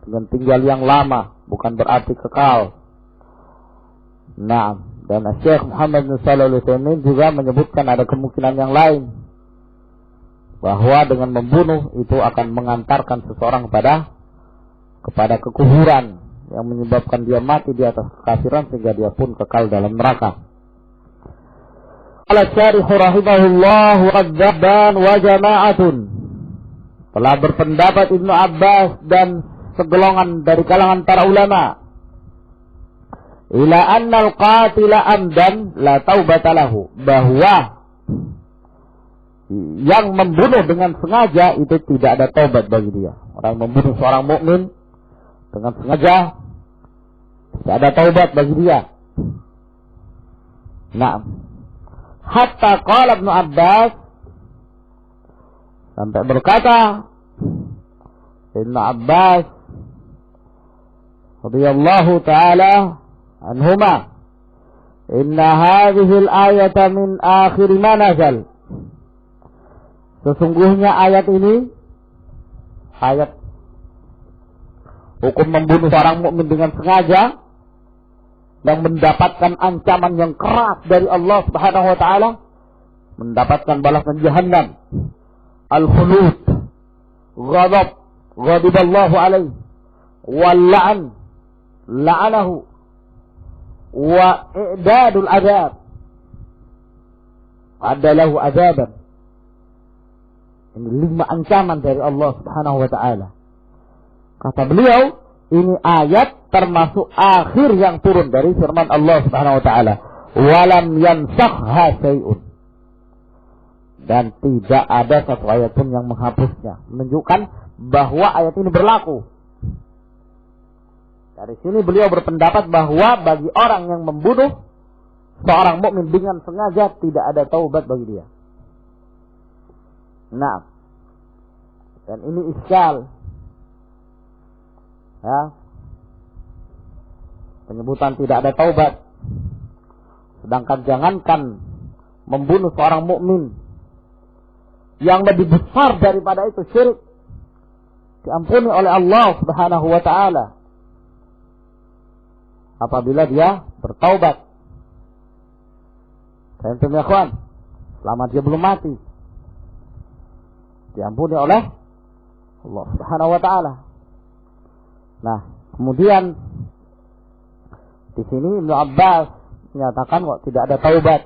dengan tinggal yang lama, bukan berarti kekal. Nah, dan Syekh Muhammad bin Shalih Al-Utsaimin juga menyebutkan ada kemungkinan yang lain, bahwa dengan membunuh itu akan mengantarkan seseorang kepada kekufuran yang menyebabkan dia mati di atas kekafiran sehingga dia pun kekal dalam neraka. Al-Syarih rahimahullah wadzabban wa jama'atun, telah berpendapat Ibnu Abbas dan segolongan dari kalangan para ulama, ila annal qatila amdan la taubata lahu, bahwa yang membunuh dengan sengaja itu tidak ada taubat bagi dia. Orang yang membunuh seorang mukmin dengan sengaja tidak ada taubat bagi dia. Nah, hatta qala Ibnu Abbas, sampai berkata Ibnu Abbas radhiyallahu ta'ala anhuma, inna hadhihi al-ayata min akhir ma nazal, sesungguhnya ayat ini, ayat hukum membunuh seorang mukmin dengan sengaja yang mendapatkan ancaman yang keras dari Allah Subhanahu wa taala, mendapatkan balasan jahannam, al-khulud, ghadiballahu alaihi, wal la'n, la'anahu, wa i'dadul azab, adalahu azaban. Ini 5 ancaman dari Allah Subhanahu wa taala. Kata beliau, ini ayat termasuk akhir yang turun dari firman Allah Subhanahu wa taala, walam yansakha syai'un, dan tidak ada satu ayat pun yang menghapusnya, menunjukkan bahwa ayat ini berlaku. Dari sini beliau berpendapat bahwa bagi orang yang membunuh seorang mukmin dengan sengaja tidak ada taubat bagi dia. Nah, dan ini iskal, ya, penyebutan tidak ada taubat. Sedangkan jangankan membunuh seorang mukmin, yang lebih besar daripada itu syirik diampuni oleh Allah Subhanahu wa taala apabila dia bertaubat. Dan ya kawan, selama dia belum mati, diampuni oleh Allah Subhanahu wa taala. Nah, kemudian di sini Ibnu Abbas menyatakan kok tidak ada taubat.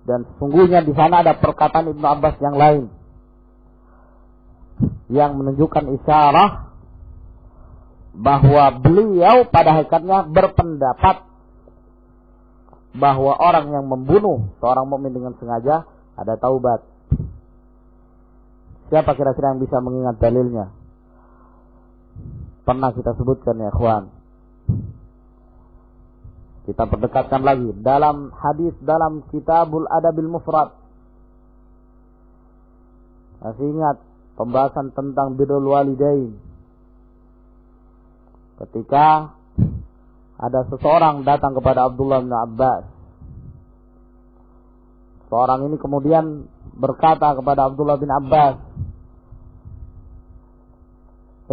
Dan sesungguhnya di sana ada perkataan Ibnu Abbas yang lain yang menunjukkan isyarah bahwa beliau pada hakikatnya berpendapat bahwa orang yang membunuh seorang mukmin dengan sengaja ada taubat. Siapa kira-kira yang bisa mengingat dalilnya? Pernah kita sebutkan ya ikhwan. Kita perdekatkan lagi dalam hadis dalam Kitabul Adabil Mufrad. Masih ingat pembahasan tentang birrul walidain? Ketika ada seseorang datang kepada Abdullah bin Abbas, seorang ini kemudian berkata kepada Abdullah bin Abbas,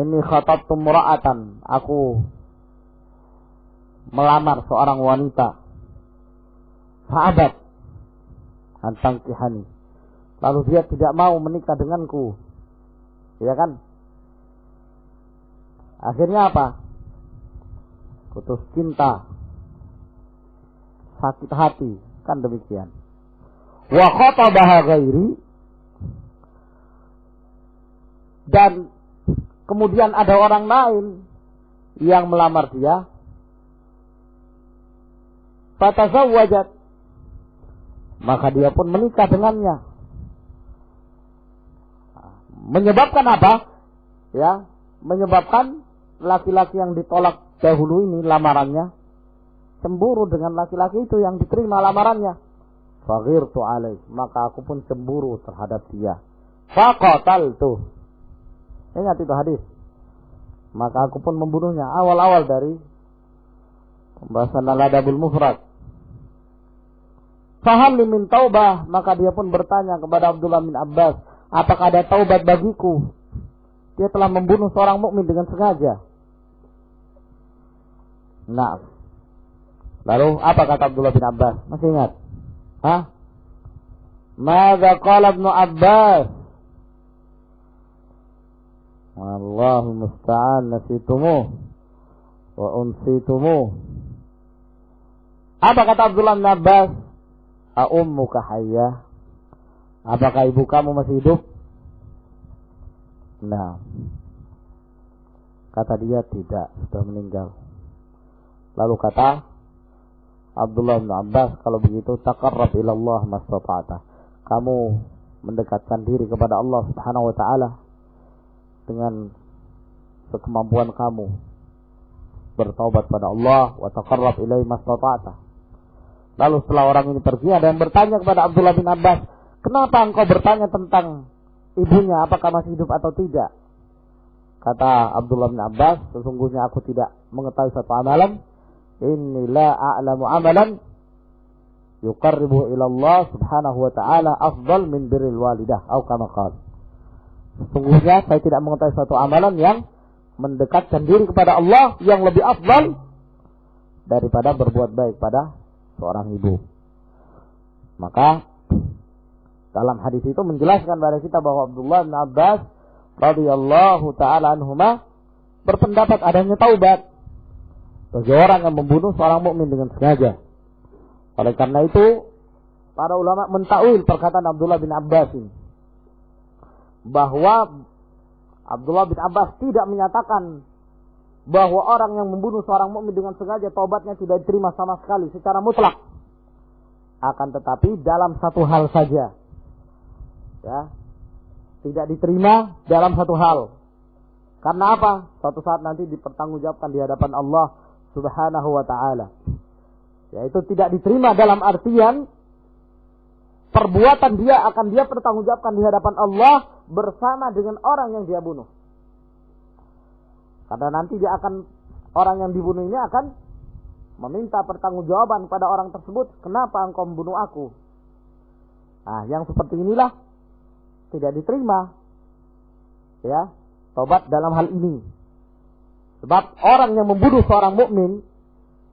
"Inni khatabtu mura'atan, aku melamar seorang wanita. Fa'abat an tankihani." Lalu dia tidak mau menikah denganku. Ya kan? Akhirnya apa? Putus cinta, sakit hati, kan demikian. Wa khatabaha ghairi, dan kemudian ada orang lain yang melamar dia. Fatazawwajat, maka dia pun menikah dengannya. Menyebabkan apa? Ya, menyebabkan laki-laki yang ditolak dahulu ini lamarannya cemburu dengan laki-laki itu yang diterima lamarannya. Faghirtu alaih, maka aku pun cemburu terhadap dia. Faqataltu, ingat itu hadis. Maka aku pun membunuhnya. Awal-awal dari pembahasan Al-Adabul Mufrad. Fahal min taubah, maka dia pun bertanya kepada Abdullah bin Abbas, apakah ada taubat bagiku dia telah membunuh seorang mukmin dengan sengaja. Nah, lalu apa kata Abdullah bin Abbas? Masih ingat? Hah? Mada qala Ibnu Abbas? Allahu musta'an, nasitumuh wa unsitumuh. Apa kata Abdullah bin Abbas? A ummuka hayyah? Apakah ibu kamu masih hidup? Nah, kata dia tidak, sudah meninggal. Lalu kata Abdullah bin Abbas, kalau begitu taqarrab ila Allah mastata'ta. Kamu mendekatkan diri kepada Allah Subhanahu wa taala dengan sekemampuan kamu. Bertaubat pada Allah wa taqarrab ilaihi mastata'ta. Lalu setelah orang ini pergi, ada yang bertanya kepada Abdullah bin Abbas, kenapa engkau bertanya tentang ibunya, apakah masih hidup atau tidak? Kata Abdullah bin Abbas, sesungguhnya aku tidak mengetahui satu amalan. Inni la a'lamu amalan yuqarribu ila Allah subhanahu wa ta'ala afdal min birril walidah, atau kama qala. Sesungguhnya saya tidak mengetahui satu amalan yang mendekatkan diri kepada Allah yang lebih afdal daripada berbuat baik pada seorang ibu. Maka dalam hadis itu menjelaskan kepada kita bahwa Abdullah bin Abbas radhiyallahu taala anhuma berpendapat adanya taubat bagi orang yang membunuh seorang mukmin dengan sengaja. Oleh karena itu, para ulama mentakwil perkataan Abdullah bin Abbas ini, bahwa Abdullah bin Abbas tidak menyatakan bahwa orang yang membunuh seorang mukmin dengan sengaja taubatnya tidak diterima sama sekali secara mutlak. Akan tetapi dalam satu hal saja, ya, tidak diterima dalam satu hal. Karena apa? Suatu saat nanti dipertanggungjawabkan di hadapan Allah Subhanahu wa ta'ala. Yaitu tidak diterima dalam artian perbuatan dia akan dia pertanggungjawabkan di hadapan Allah bersama dengan orang yang dia bunuh. Karena nanti dia akan, orang yang dibunuh ini akan meminta pertanggungjawaban pada orang tersebut, kenapa engkau membunuh aku? Nah, yang seperti inilah tidak diterima, ya, taubat dalam hal ini. Sebab orang yang membunuh seorang mukmin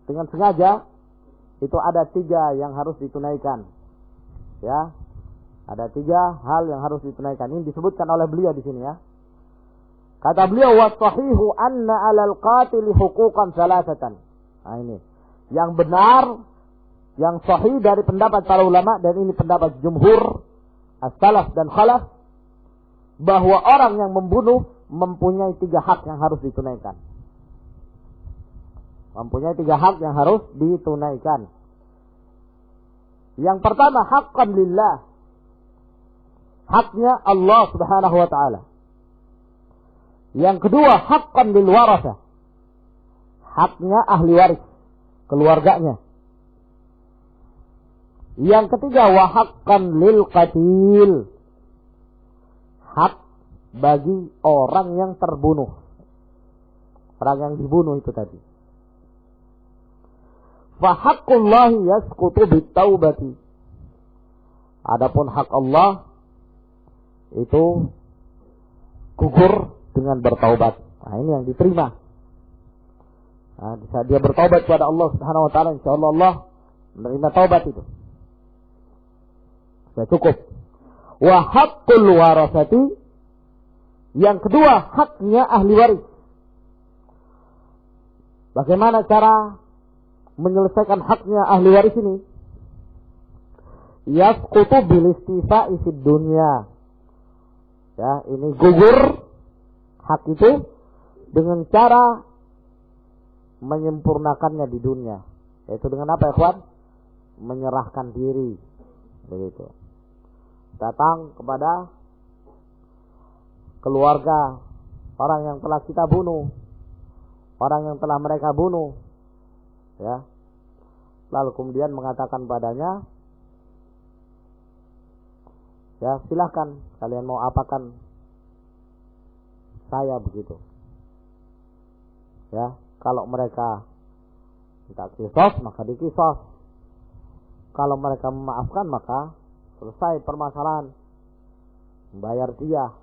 dengan sengaja itu ada 3 yang harus ditunaikan, ya, ada 3 hal yang harus ditunaikan. Ini disebutkan oleh beliau di sini, ya. Kata beliau, wasahihu anna 'alal qatil huquqan salasatan. Nah, ini yang benar, yang sahih dari pendapat para ulama, dan ini pendapat jumhur as-salaf dan khalaf, bahwa orang yang membunuh mempunyai 3 hak yang harus ditunaikan. Mempunyai 3 hak yang harus ditunaikan. Yang pertama, haqqan lillah. Haknya Allah Subhanahu wa ta'ala. Yang kedua, haqqan lil warasah. Haknya ahli waris, keluarganya. Yang ketiga, wa haqqan lil qatil. Hak bagi orang yang terbunuh. Orang yang dibunuh itu tadi. Fa haqqullahi yasqutu bitaubati. Adapun hak Allah itu gugur dengan bertaubat. Nah, ini yang diterima. Nah, saat dia bertaubat kepada Allah Subhanahu wa taala, insyaallah Allah menerima taubat itu. Sudah cukup. Wa haqqul warasati. Yang kedua, haknya ahli waris. Bagaimana cara menyelesaikan haknya ahli waris ini? Yasqutu bil istifa'i fid dunya. Ya, ini gugur hak itu dengan cara menyempurnakannya di dunia. Yaitu dengan apa, ya kawan? Menyerahkan diri. Begitu. Datang kepada keluarga orang yang telah kita bunuh, orang yang telah mereka bunuh, ya. Lalu kemudian mengatakan padanya, ya, silahkan kalian mau apakan saya, begitu. Ya, kalau mereka minta kisos, maka dikisos. Kalau mereka memaafkan, maka selesai permasalahan, membayar dia,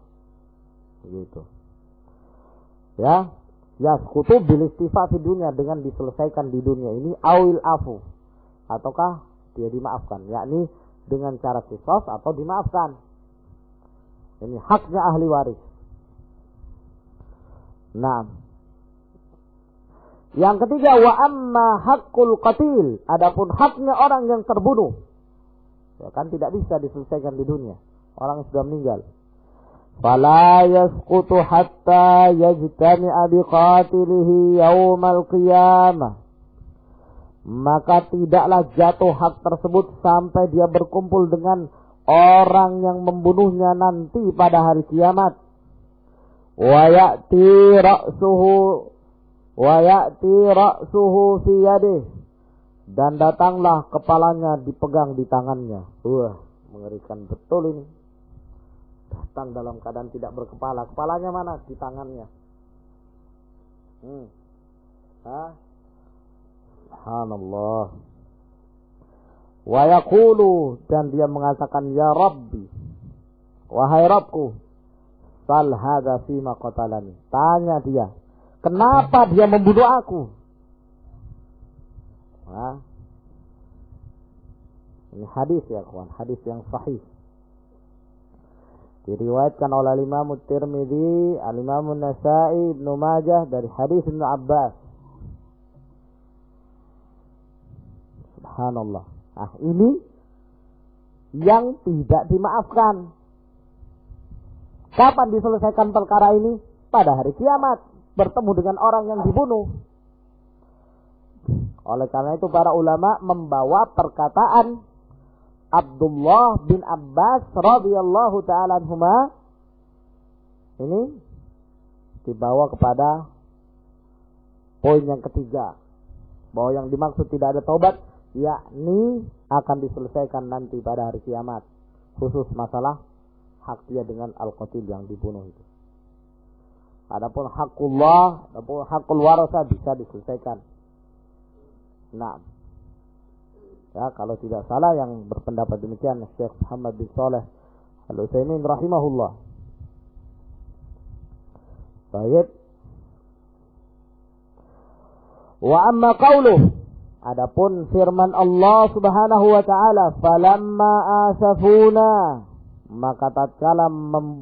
begitu. Ya, yasqutu bil istifa fi dunia, dengan diselesaikan di dunia ini, awil afu, ataukah dia dimaafkan, yakni dengan cara qisas atau dimaafkan. Ini haknya ahli waris. Nah, yang ketiga, wa amma haqqul qatil, adapun haknya orang yang terbunuh, ya kan tidak bisa diselesaikan di dunia, orang yang sudah meninggal. Fala yasqutu hatta yajtami'a biqatilihi yaumal qiyamah, maka tidaklah jatuh hak tersebut sampai dia berkumpul dengan orang yang membunuhnya nanti pada hari kiamat. Wa ya'ti ra'suhu fi yadihi, dan datanglah kepalanya dipegang di tangannya. Wah, mengerikan betul ini. Datang dalam keadaan tidak berkepala. Kepalanya mana? Di tangannya. Subhanallah. Wa yaqulu, dan dia mengatakan, ya Rabbi, wahai Rabbku, sal hadza fima qatalani. Tanya dia, kenapa dia membunuh aku? Ini hadis ya kawan, hadis yang sahih. Diriwayatkan oleh Imam Tirmidzi, Imam Nasa'i, Ibnu Majah dari hadis Ibnu Abbas. Subhanallah. Nah, ini yang tidak dimaafkan. Kapan diselesaikan perkara ini? Pada hari kiamat, bertemu dengan orang yang dibunuh. Oleh karena itu para ulama membawa perkataan Abdullah bin Abbas radhiyallahu ta'ala anhuma ini dibawa kepada poin yang ketiga, bahwa yang dimaksud tidak ada taubat, yakni akan diselesaikan nanti pada hari kiamat, khusus masalah hak dia dengan al-qatil yang dibunuh itu. Adapun hakullah, adapun hakul warasa bisa diselesaikan. Nah, ya, kalau tidak salah yang berpendapat demikian Syekh Muhammad bin Shalih Al-Utsaimin rahimahullah. Baik. Wa amma qauluh, adapun firman Allah Subhanahu wa taala, falamma asafuna, maka tatkala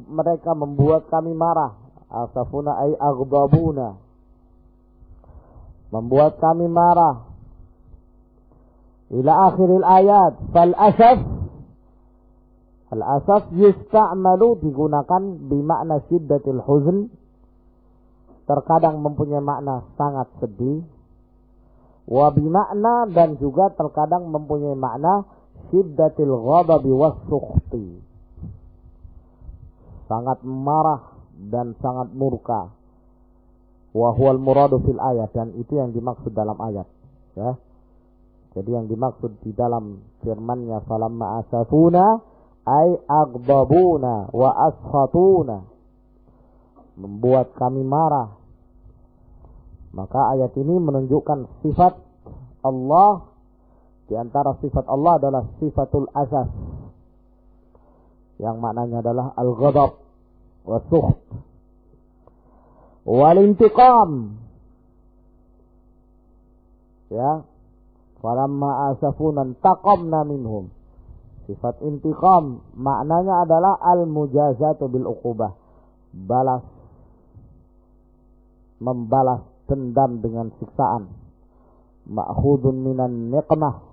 mereka membuat kami marah. Asafuna ay aghdabuna, membuat kami marah. Ila akhiril ayat. Fal asaf yusta'malu, digunakan bimakna syiddatil huzn, terkadang mempunyai makna sangat sedih. Wa bimakna, dan juga terkadang mempunyai makna syiddatil ghadabi was-sukhti, sangat marah dan sangat murka. Wa huwal muradu fil ayat, dan itu yang dimaksud dalam ayat, ya. Jadi yang dimaksud di dalam firman-Nya falamma asafuna ay aghdabuna wa askhatuna, membuat kami marah. Maka ayat ini menunjukkan sifat Allah. Di antara sifat Allah adalah sifatul asaf, yang maknanya adalah al-ghadab wa sukht wal intiqam, ya. Falamma asafuna taqamna minhum. Sifat intiqam maknanya adalah al-mujazatu bil uqubah, balas, membalas dendam dengan siksaan. Ma'khudun minan niqmah,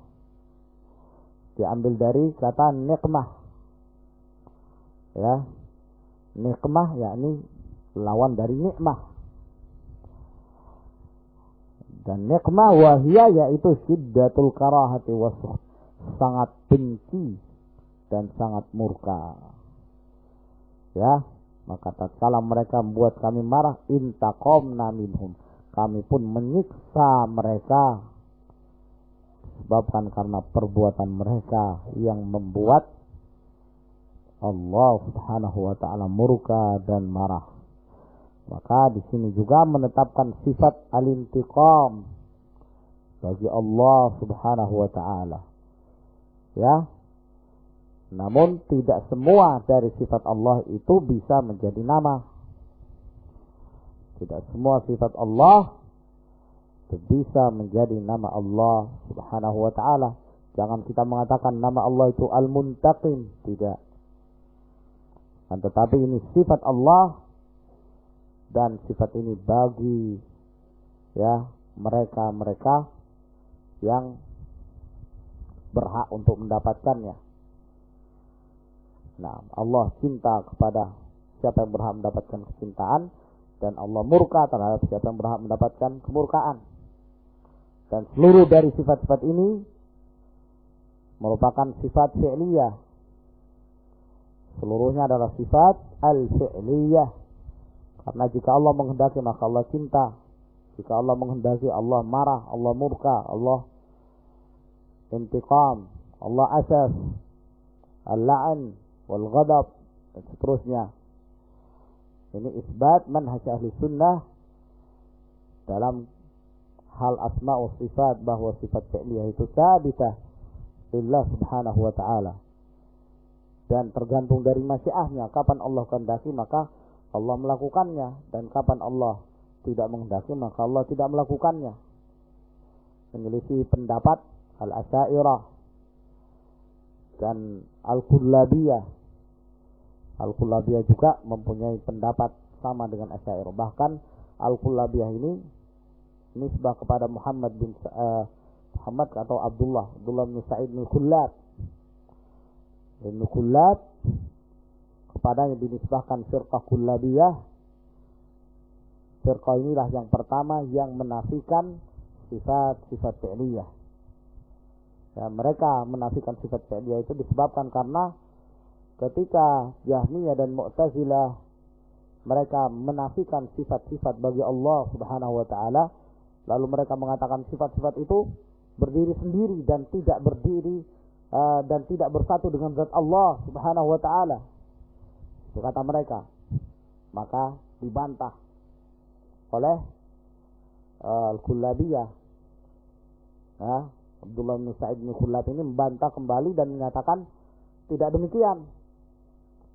diambil dari kata niqmah, ya. Niqmah yakni lawan dari nikmah. Dan nikmah wahiyah yaitu syiddatul karahati wasukh, sangat benci dan sangat murka. Ya, maka tatkala mereka membuat kami marah, intaqamna minhum, kami pun menyiksa mereka, sebabkan karena perbuatan mereka yang membuat Allah Subhanahu wa taala murka dan marah. Maka di sini juga menetapkan sifat al-intiqam bagi Allah Subhanahu wa taala. Ya. Namun tidak semua dari sifat Allah itu bisa menjadi nama. Tidak semua sifat Allah bisa menjadi nama Allah subhanahu wa ta'ala. Jangan kita mengatakan nama Allah itu Al-Muntaqim. Tidak. Dan tetapi ini sifat Allah. Dan sifat ini bagi mereka yang berhak untuk mendapatkannya. Nah, Allah cinta kepada siapa yang berhak mendapatkan kecintaan, dan Allah murka terhadap siapa yang berhak mendapatkan kemurkaan. Dan seluruh dari sifat-sifat ini merupakan sifat fi'liyah. Seluruhnya adalah sifat al-fi'liyah. Karena jika Allah menghendaki maka Allah cinta. Jika Allah menghendaki Allah marah, Allah murka, Allah intiqam, Allah asaf, al-la'an, wal-ghadab, dan seterusnya. Ini isbat manhaj ahli sunnah dalam hal asma wa sifat, bahwa sifat fi'liyah itu sabitah lillah subhanahu wa ta'ala. Dan tergantung dari masyiahnya. Kapan Allah kehendaki maka Allah melakukannya. Dan kapan Allah tidak menghendaki maka Allah tidak melakukannya. Menyelisih pendapat al-Asy'ariyah dan al-Kullabiyah. Al-Kullabiyah juga mempunyai pendapat sama dengan Asy'ariyah. Bahkan Al-Kullabiyah ini nisbah kepada Muhammad atau Abdullah bin Sa'id bin Kullab. Ibn Kullab kepadanya dinisbahkan firqah Kullabiyah. Firqah inilah yang pertama yang menafikan sifat-sifat fi'liyah. Ya, mereka menafikan sifat fi'liyah itu disebabkan karena ketika Jahmiyah dan Mu'tazilah mereka menafikan sifat-sifat bagi Allah subhanahu wa ta'ala, lalu mereka mengatakan sifat-sifat itu berdiri sendiri dan tidak berdiri dan tidak bersatu dengan zat Allah subhanahu wa ta'ala. Itu kata mereka. Maka dibantah oleh Al-Kullabiyah. Abdullah bin Sa'id bin Kullab ini membantah kembali dan menyatakan tidak demikian.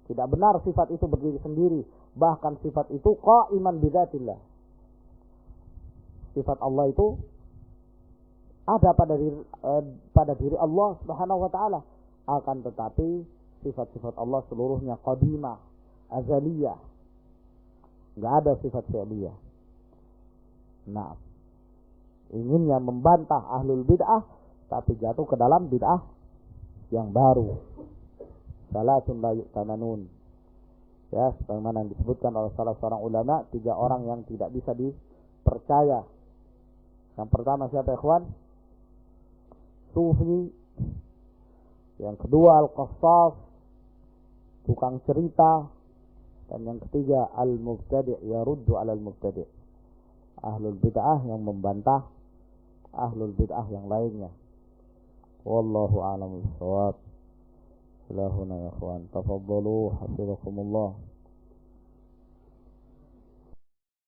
Tidak benar sifat itu berdiri sendiri. Bahkan sifat itu qa'iman bidzatillah. Sifat Allah itu ada pada diri Allah subhanahu wa ta'ala. Akan tetapi sifat-sifat Allah seluruhnya qadimah, azaliyah. Enggak ada sifat fi'liyah. Nah, inginnya membantah ahlul bid'ah tapi jatuh ke dalam bid'ah yang baru. Salatun la yu'tamanun. Ya, sebagaimana yang disebutkan oleh salah seorang ulama, 3 orang yang tidak bisa dipercaya. Yang pertama siapa, ikhwan? Sufi. Yang kedua al-qassas, tukang cerita. Dan yang ketiga al-mubtadi', yaruddu 'ala al-mubtadi'. Ahlul bid'ah yang membantah ahlul bid'ah yang lainnya. Wallahu a'lam bishawab. Ilahuna ya ikhwan, tafaddalu hafizakumullah.